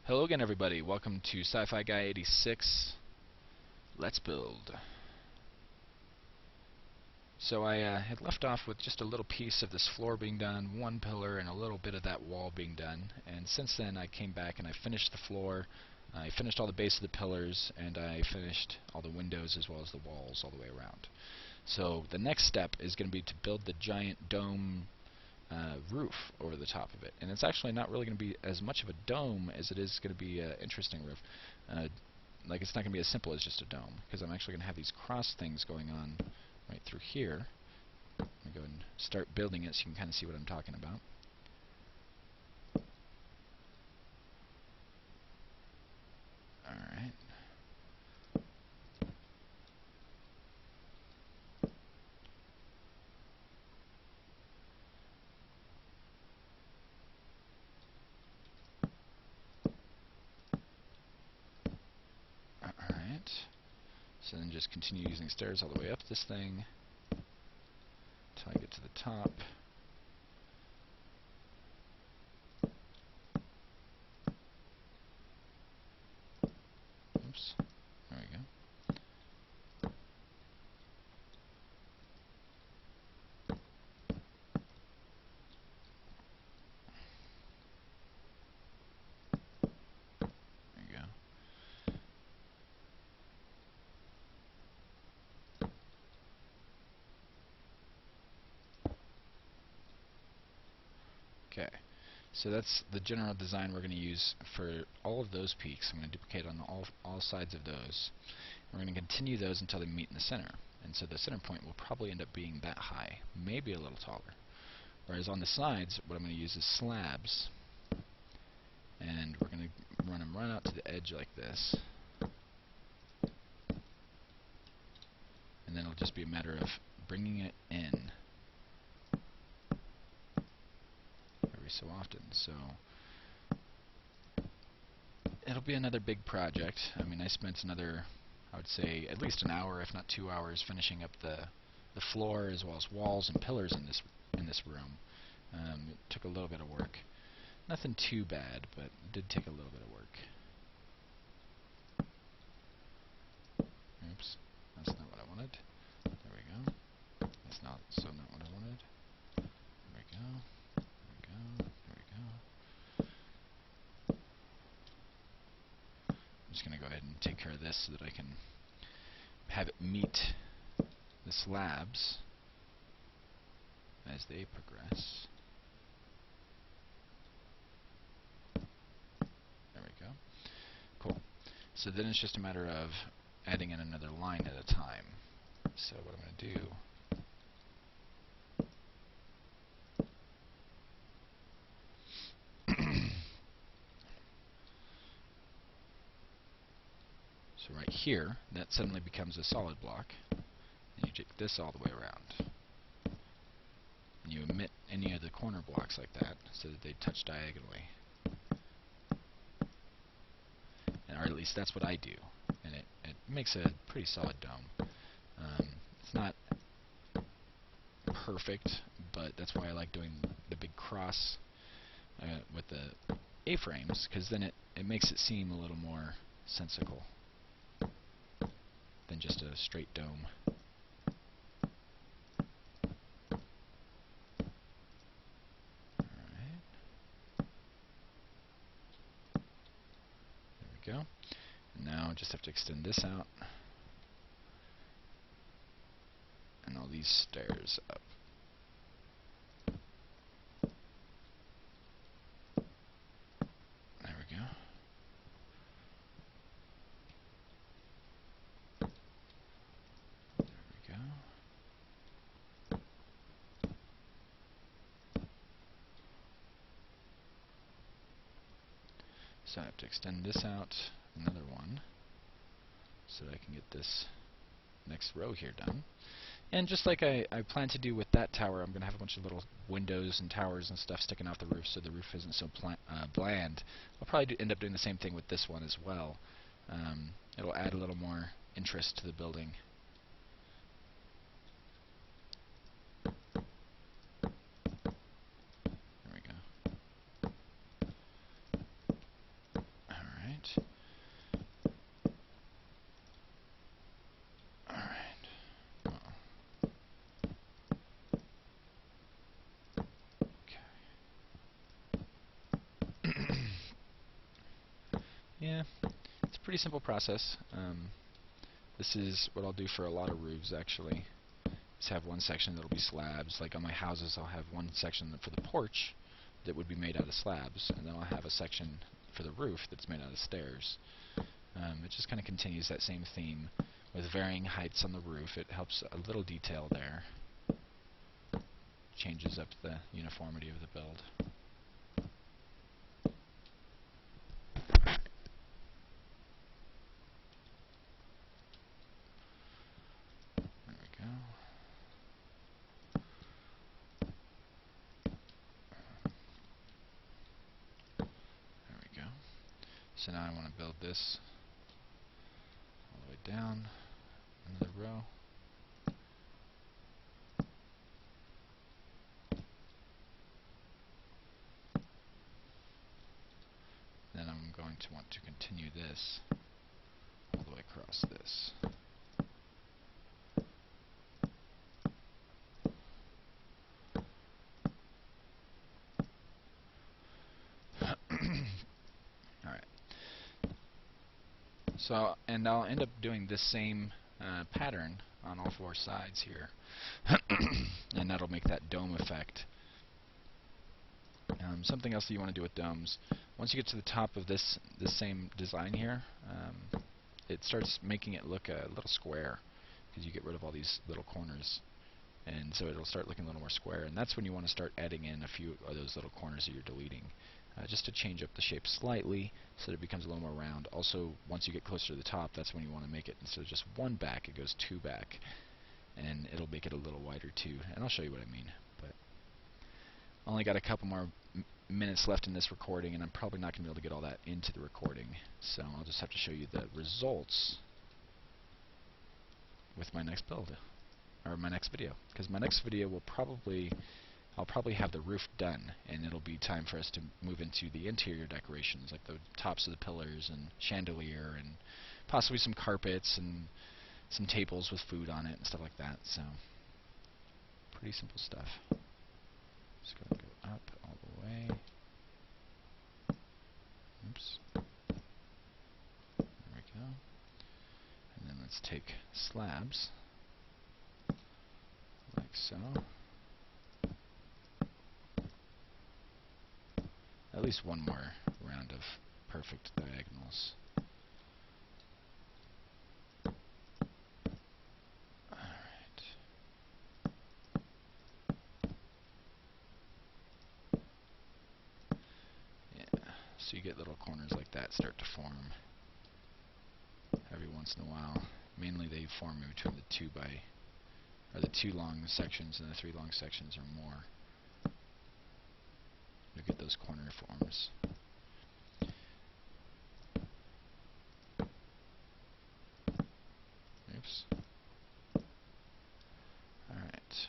Hello again, everybody. Welcome to Sci-Fi Guy 86. Let's build. So I had left off with just a little piece of this floor being done, one pillar, and a little bit of that wall being done. And since then, I came back and I finished the floor. I finished all the base of the pillars, and I finished all the windows as well as the walls all the way around. So the next step is going to be to build the giant dome roof over the top of it. And it's actually not really going to be as much of a dome as it is going to be an interesting roof. Like, it's not going to be as simple as just a dome, because I'm actually going to have these cross things going on right through here. Let me go and start building it so you can kind of see what I'm talking about. Alright. Alright. So then just continue using stairs all the way up this thing until I get to the top. Oops. There we go. There you go. Okay, so that's the general design we're going to use for all of those peaks. I'm going to duplicate on all sides of those. And we're going to continue those until they meet in the center. And so the center point will probably end up being that high, maybe a little taller. Whereas on the sides, what I'm going to use is slabs. And we're going to run them right out to the edge like this. And then it'll just be a matter of bringing it in every so often. So it'll be another big project. I mean, I spent another, I would say, at least an hour, if not 2 hours, finishing up the floor as well as walls and pillars in this room. It took a little bit of work. Nothing too bad, but it did take a little bit of work. Oops, that's not what I wanted. There we go. That's not what I wanted. There we go. There we go. There we go. I'm just going to go ahead and take care of this so that I can have it meet the slabs as they progress. There we go. Cool. So then it's just a matter of adding in another line at a time. So what I'm going to do so right here, that suddenly becomes a solid block. And you take this all the way around. And you omit any of the corner blocks like that so that they touch diagonally. Or at least that's what I do. And it makes a pretty solid dome. It's not perfect, but that's why I like doing the big cross with the A-frames, because then it makes it seem a little more sensical than just a straight dome. Alright. There we go. And now I just have to extend this out. And all these stairs up. There we go. There we go. So I have to extend this out another one so that I can get this next row here done. And just like I plan to do with that tower, I'm going to have a bunch of little windows and towers and stuff sticking off the roof so the roof isn't so bland. I'll probably end up doing the same thing with this one as well. It'll add a little more interest to the building. There we go. pretty simple process. This is what I'll do for a lot of roofs, actually. Is have one section that'll be slabs. Like on my houses, I'll have one section for the porch that would be made out of slabs, and then I'll have a section for the roof that's made out of stairs. It just kind of continues that same theme with varying heights on the roof. It helps a little detail there. Changes up the uniformity of the build. There we go. There we go. So now I want to build this all the way down, another row. Then I'm going to want to continue this all the way across this. Alright. So, and I'll end up doing this same pattern on all four sides here. And that'll make that dome effect. Something else that you want to do with domes, once you get to the top of this same design here, it starts making it look a little square, because you get rid of all these little corners, and so it'll start looking a little more square, and that's when you want to start adding in a few of those little corners that you're deleting, just to change up the shape slightly so that it becomes a little more round. Also, once you get closer to the top, that's when you want to make it, instead of just one back, it goes two back, and it'll make it a little wider too, and I'll show you what I mean. But only got a couple more minutes left in this recording, and I'm probably not going to be able to get all that into the recording, so I'll just have to show you the results with my next build, or my next video, because my next video will I'll probably have the roof done, and it'll be time for us to move into the interior decorations, like the tops of the pillars and chandelier, and possibly some carpets and some tables with food on it and stuff like that. So pretty simple stuff. Just going to go up all the way. Oops. There we go. And then let's take slabs, like so. At least one more round of perfect diagonals. Alright. Yeah, so you get little corners like that start to form every once in a while. Mainly they form in between the two long sections and the three long sections or more. You'll get those corner forms. Oops. Alright.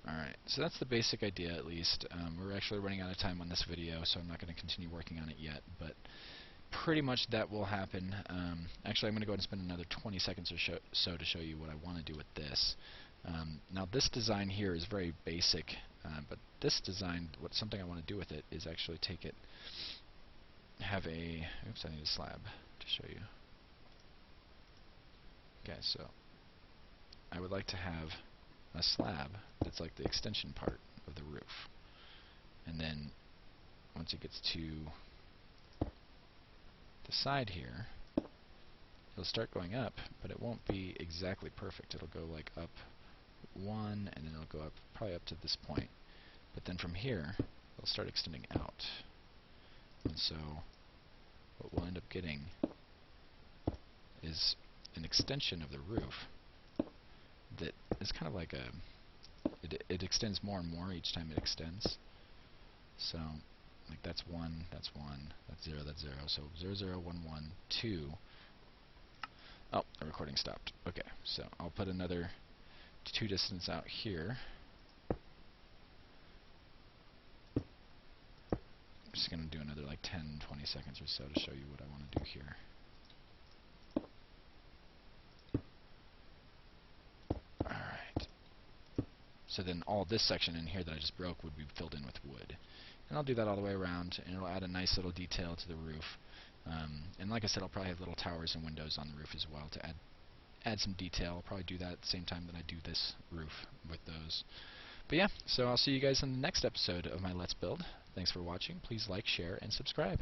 Alright, so that's the basic idea at least. We're actually running out of time on this video, so I'm not going to continue working on it yet, but pretty much that will happen. Actually, I'm going to go ahead and spend another 20 seconds or so to show you what I want to do with this. Now this design here is very basic, but this design, something I want to do with it is actually take it, have a, oops, I need a slab to show you. Okay, so I would like to have a slab that's like the extension part of the roof, and then once it gets to the side here, it'll start going up, but it won't be exactly perfect. It'll go like up one, and then it'll go up probably up to this point, but then from here it'll start extending out, and so what we'll end up getting is an extension of the roof that is kind of like a, it extends more and more each time it extends. So like that's 1, that's 1, that's 0, that's 0, so 0, 0, 1, 1, 2. Oh, the recording stopped. Okay, so I'll put another 2 distance out here. I'm just going to do another like 10, 20 seconds or so to show you what I want to do here. So then all this section in here that I just broke would be filled in with wood. And I'll do that all the way around, and it'll add a nice little detail to the roof. And like I said, I'll probably have little towers and windows on the roof as well to add some detail. I'll probably do that at the same time that I do this roof with those. But yeah, so I'll see you guys in the next episode of my Let's Build. Thanks for watching. Please like, share, and subscribe.